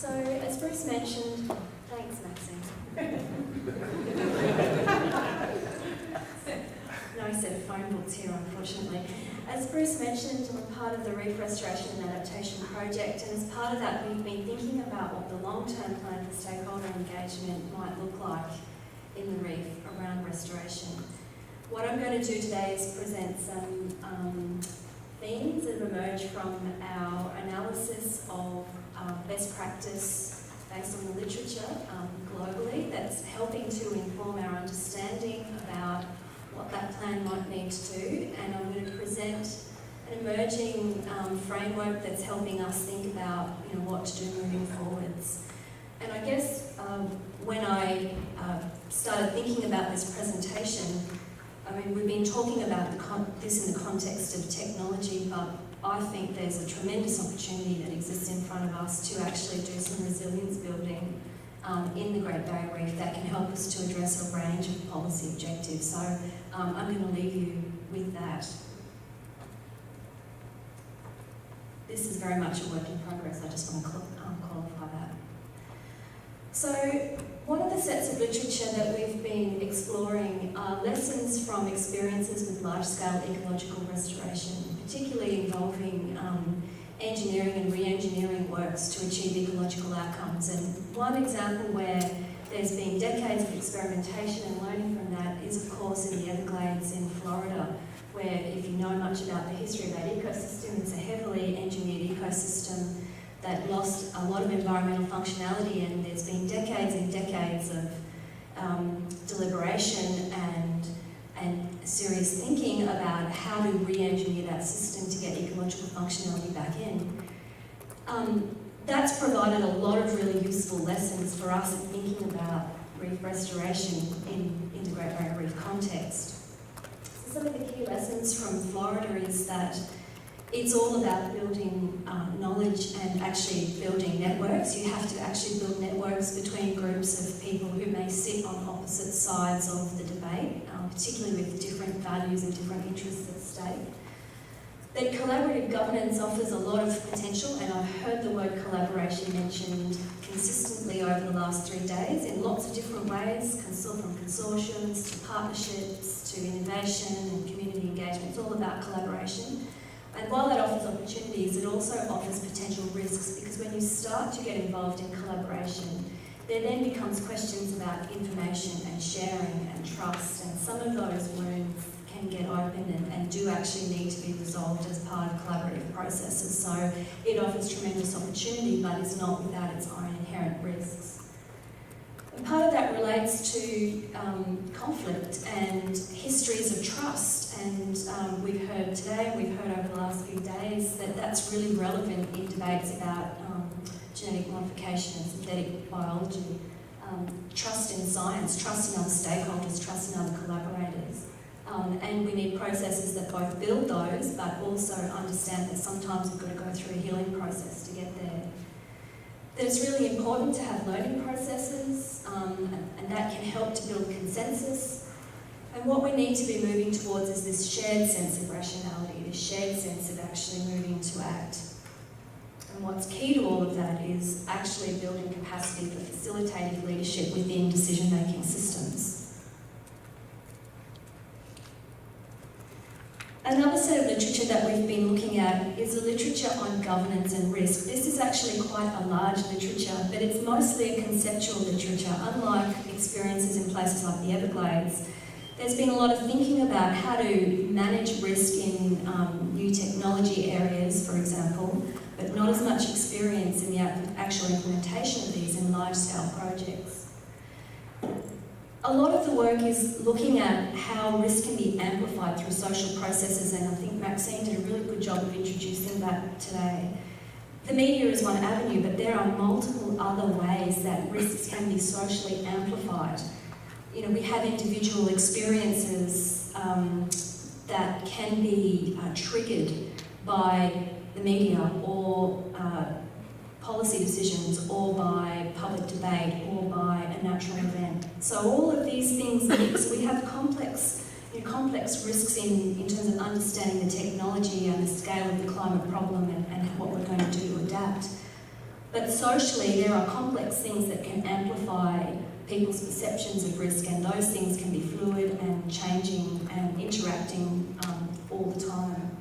So, as Bruce mentioned, thanks Maxine. No set of phone books here, unfortunately. As Bruce mentioned, I'm part of the Reef Restoration and Adaptation Project, and as part of that we've been thinking about what the long-term plan for stakeholder engagement might look like in the reef around restoration. What I'm going to do today is present some themes that have emerged from our analysis of best practice based on the literature globally that's helping to inform our understanding about what that plan might need to do, and I'm going to present an emerging framework that's helping us think about what to do moving forwards. And I guess when I started thinking about this presentation, I mean, we've been talking about this in the context of technology, but I think there's a tremendous opportunity that exists in front of us to actually do some resilience building in the Great Barrier Reef that can help us to address a range of policy objectives. So I'm going to leave you with that. This is very much a work in progress. I just want to qualify that. So one of the sets of literature that we've been exploring are lessons from experiences with large-scale ecological restoration, particularly involving engineering and re-engineering works to achieve ecological outcomes. And one example where there's been decades of experimentation and learning from that is, of course, in the Everglades in Florida, where, if you know much about the history of that ecosystem, it's a heavily engineered ecosystem that lost a lot of environmental functionality, and there's been decades and decades of deliberation and serious thinking about how to re-engineer that system to get ecological functionality back in. That's provided a lot of really useful lessons for us in thinking about reef restoration in the Great Barrier Reef context. So some of the key lessons from Florida is that it's all about building knowledge and actually building networks. You have to actually build networks between groups of people who may sit on opposite sides of the debate, particularly with different values and different interests at stake. That collaborative governance offers a lot of potential, and I've heard the word collaboration mentioned consistently over the last 3 days in lots of different ways, from consortiums to partnerships to innovation and community engagement. It's all about collaboration. And while that offers opportunities, it also offers potential risks, because when you start to get involved in collaboration, there then becomes questions about information and sharing and trust, and some of those wounds can get open and do actually need to be resolved as part of collaborative processes. So it offers tremendous opportunity, but is not without its own inherent risks. And part of that relates to conflict and histories of trust, and we've heard today and we've heard over the last few days that that's really relevant in debates about genetic modification and synthetic biology. Trust in science, trust in other stakeholders, trust in other collaborators. And we need processes that both build those, but also understand that sometimes we've got to go through a healing process to get there. That it's really important to have learning processes, and that can help to build consensus. And what we need to be moving towards is this shared sense of rationality, this shared sense of actually moving to act. And what's key to all of that is actually building capacity for facilitative leadership within decision-making systems. Another set of literature that we've been looking at is the literature on governance and risk. This is actually quite a large literature, but it's mostly a conceptual literature. Unlike experiences in places like the Everglades, there's been a lot of thinking about how to manage risk in new technology areas, for example, but not as much experience in the actual implementation of these in large-scale projects. A lot of the work is looking at how risk can be amplified through social processes, and I think Maxine did a really good job of introducing that today. The media is one avenue, but there are multiple other ways that risks can be socially amplified. We have individual experiences that can be triggered by the media or policy decisions or by public debate or by a natural event. So all of these things mix. We have complex risks in terms of understanding the technology and the scale of the climate problem and what we're going to do to adapt. But socially, there are complex things that can amplify people's perceptions of risk, and those things can be fluid and changing and interacting all the time.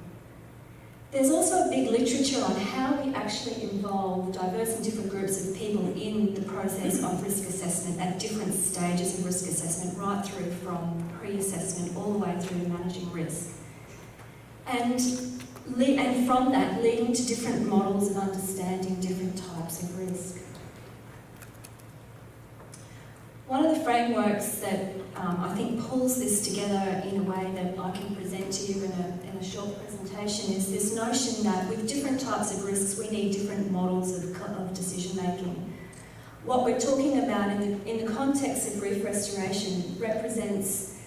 There's also a big literature on how we actually involve diverse and different groups of people in the process of risk assessment at different stages of risk assessment, right through from pre-assessment all the way through to managing risk. And from that, leading to different models of understanding different types of risk. One of the frameworks that I think pulls this together in a way that I can present to you in a short presentation is this notion that with different types of risks, we need different models of decision making. What we're talking about in the context of reef restoration represents,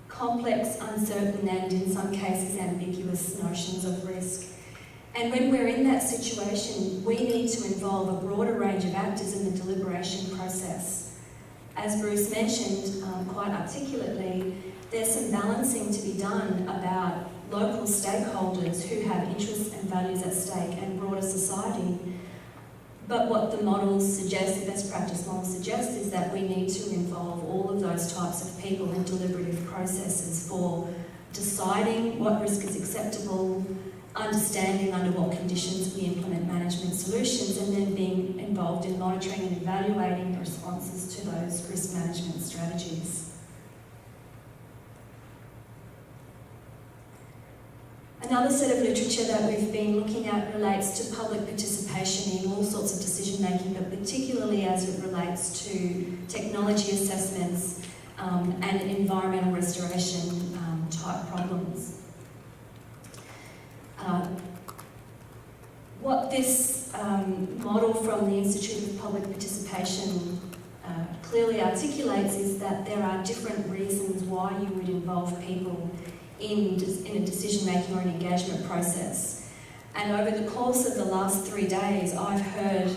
complex, uncertain, and in some cases ambiguous notions of risk. And when we're in that situation, we need to involve a broader range of actors in the deliberation process. As Bruce mentioned quite articulately, there's some balancing to be done about local stakeholders who have interests and values at stake and broader society. But what the models suggest, the best practice models suggest, is that we need to involve all of those types of people in deliberative processes for deciding what risk is acceptable, understanding under what conditions we implement management solutions, and then being involved in monitoring and evaluating the responses to those risk management strategies. Another set of literature that we've been looking at relates to public participation in all sorts of decision making, but particularly as it relates to technology assessments and environmental restoration type problems. What this model from the Institute of Public Participation clearly articulates is that there are different reasons why you would involve people in a decision-making or an engagement process. And over the course of the last 3 days, I've heard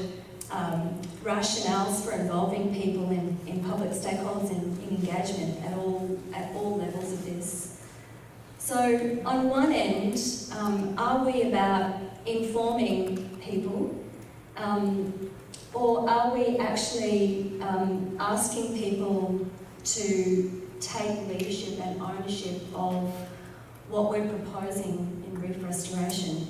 rationales for involving people in public stakeholders in engagement at all levels of this. So on one end, are we about informing people, or are we actually asking people to take leadership and ownership of what we're proposing in reef restoration?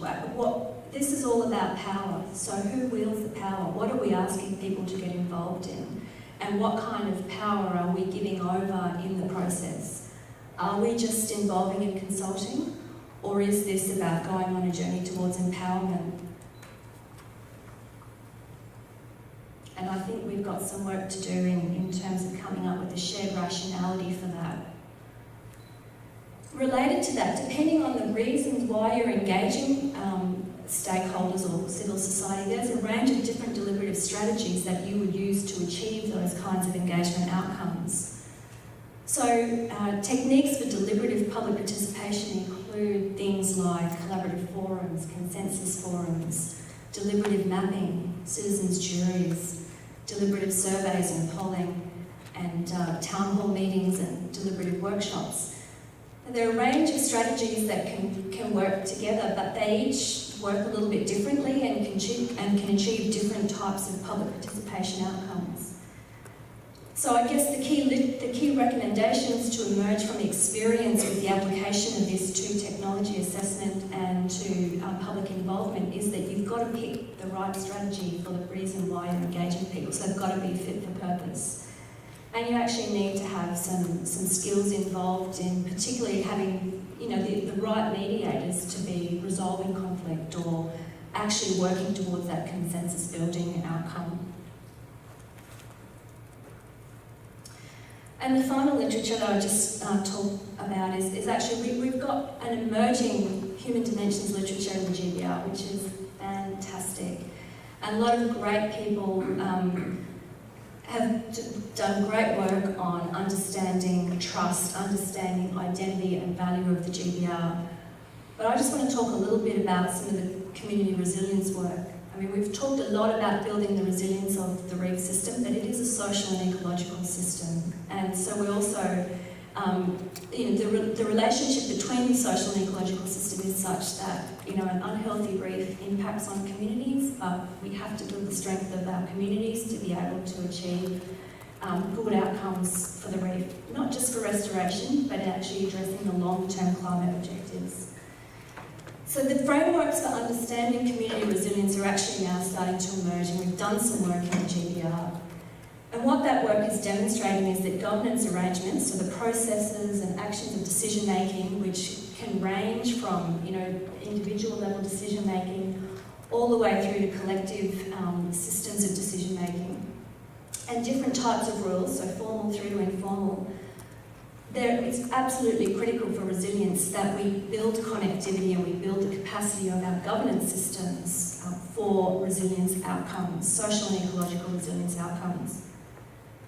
This is all about power. So who wields the power? What are we asking people to get involved in? And what kind of power are we giving over in the process? Are we just involving in consulting? Or is this about going on a journey towards empowerment? And I think we've got some work to do in terms of coming up with a shared rationality for that. Related to that, depending on the reasons why you're engaging stakeholders or civil society, there's a range of different deliberative strategies that you would use to achieve those kinds of engagement outcomes. So techniques for deliberative public participation include things like collaborative forums, consensus forums, deliberative mapping, citizens' juries, deliberative surveys and polling, and town hall meetings and deliberative workshops. There are a range of strategies that can work together, but they each work a little bit differently and can achieve different types of public participation outcomes. So I guess the key recommendations to emerge from the experience with the application of this to technology assessment and to public involvement is that you've got to pick the right strategy for the reason why you're engaging people. So they've got to be fit for purpose. And you actually need to have some skills involved in particularly having, the right mediators to be resolving conflict or actually working towards that consensus building outcome. And the final literature that I just talked about is actually, we've got an emerging human dimensions literature in the GBR, which is fantastic. And a lot of great people have done great work on understanding trust, understanding identity and value of the GBR. But I just want to talk a little bit about some of the community resilience work. I mean, we've talked a lot about building the resilience of the reef system, but it is a social and ecological system. And so we also the relationship between the social and ecological system is such that an unhealthy reef impacts on communities, but we have to build the strength of our communities to be able to achieve good outcomes for the reef, not just for restoration, but actually addressing the long-term climate objectives. So the frameworks for understanding community resilience are actually now starting to emerge, and we've done some work in the GBR. And what that work is demonstrating is that governance arrangements, so the processes and actions of decision-making, which can range from individual level decision-making all the way through to collective systems of decision-making, and different types of rules, so formal through to informal, it's absolutely critical for resilience that we build connectivity and we build the capacity of our governance systems for resilience outcomes, social and ecological resilience outcomes.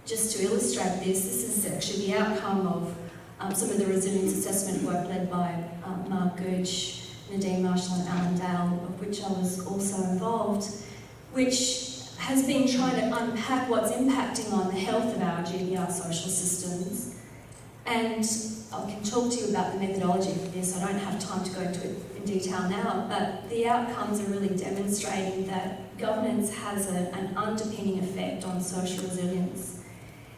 Just to illustrate this is actually the outcome of some of the resilience assessment work led by Mark Gooch, Nadine Marshall and Alan Dale, of which I was also involved, which has been trying to unpack what's impacting on the health of our GBR social systems. And I can talk to you about the methodology for this. I don't have time to go into it in detail now, but the outcomes are really demonstrating that governance has an underpinning effect on social resilience.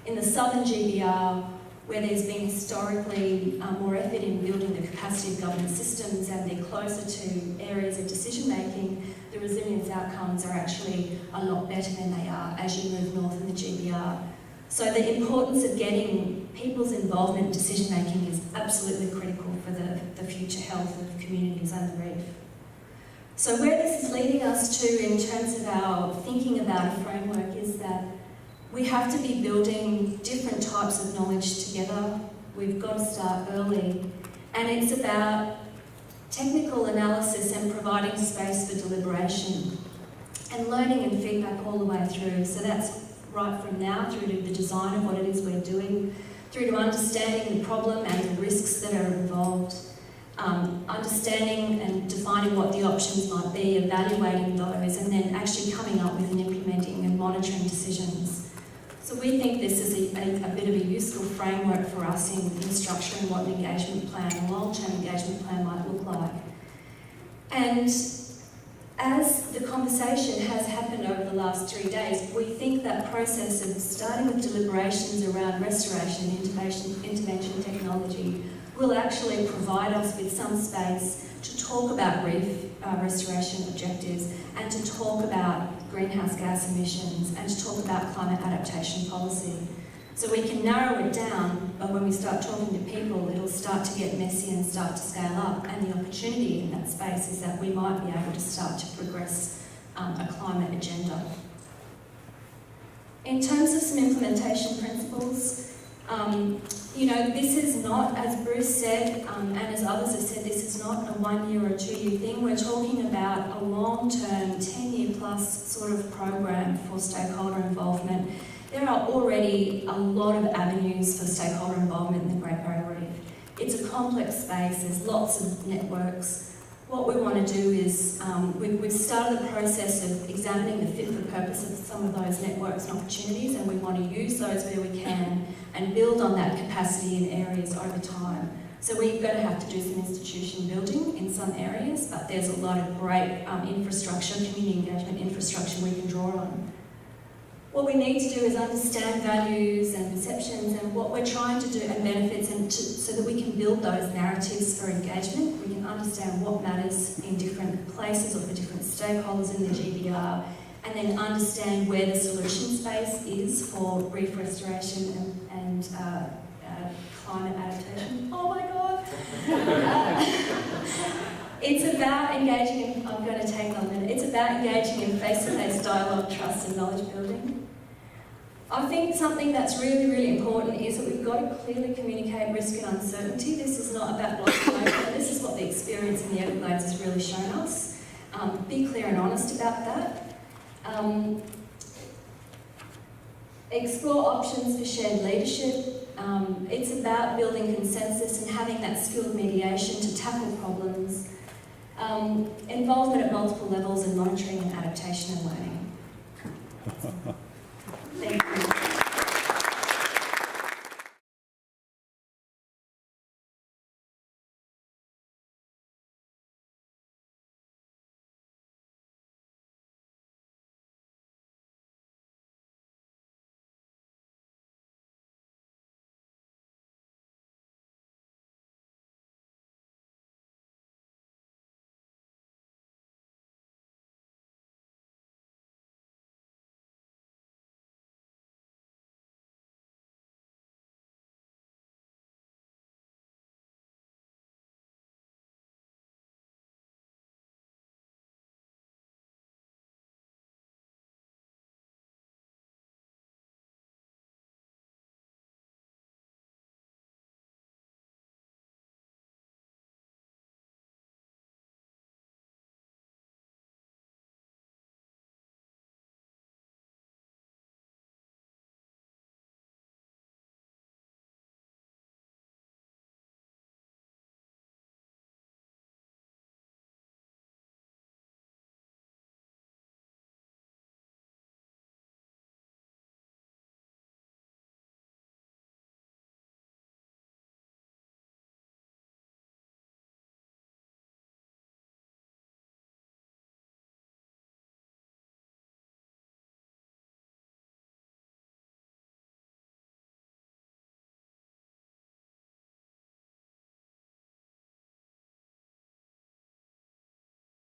In the southern GBR, where there's been historically more effort in building the capacity of governance systems and they're closer to areas of decision-making, the resilience outcomes are actually a lot better than they are as you move north in the GBR. So the importance of getting people's involvement in decision-making is absolutely critical for the future health of communities and the reef. So where this is leading us to in terms of our thinking about a framework is that we have to be building different types of knowledge together. We've got to start early. And it's about technical analysis and providing space for deliberation and learning and feedback all the way through. So that's right from now through to the design of what it is we're doing, through to understanding the problem and the risks that are involved, understanding and defining what the options might be, evaluating those, and then actually coming up with and implementing and monitoring decisions. So we think this is a bit of a useful framework for us in structuring what an engagement plan, a long-term engagement plan might look like. And as the conversation has happened over the last 3 days, we think that process of starting with deliberations around restoration and intervention technology will actually provide us with some space to talk about reef restoration objectives and to talk about greenhouse gas emissions and to talk about climate adaptation policy. So we can narrow it down, but when we start talking to people, it'll start to get messy and start to scale up. And the opportunity in that space is that we might be able to start to progress a climate agenda. In terms of some implementation principles, this is not, as Bruce said, and as others have said, this is not a 1 year or 2 year thing. We're talking about a long-term, 10-year plus sort of program for stakeholder involvement. There are already a lot of avenues for stakeholder involvement in the Great Barrier Reef. It's a complex space, there's lots of networks. What we want to do is, we've started the process of examining the fit for purpose of some of those networks and opportunities, and we want to use those where we can and build on that capacity in areas over time. So we're going to have to do some institution building in some areas, but there's a lot of great infrastructure, community engagement infrastructure we can draw on. What we need to do is understand values and perceptions and what we're trying to do and benefits, and so that we can build those narratives for engagement. We can understand what matters in different places or for different stakeholders in the GBR, and then understand where the solution space is for reef restoration and climate adaptation. Oh my God! It's about engaging in, I'm going to take on that, it's about engaging in face-to-face dialogue, trust and knowledge building. I think something that's really, really important is that we've got to clearly communicate risk and uncertainty. This is not about blowing smoke, and this is what the experience in the Everglades has really shown us. Be clear and honest about that. Explore options for shared leadership. It's about building consensus and having that skilled mediation to tackle problems. Involvement at multiple levels and monitoring and adaptation and learning.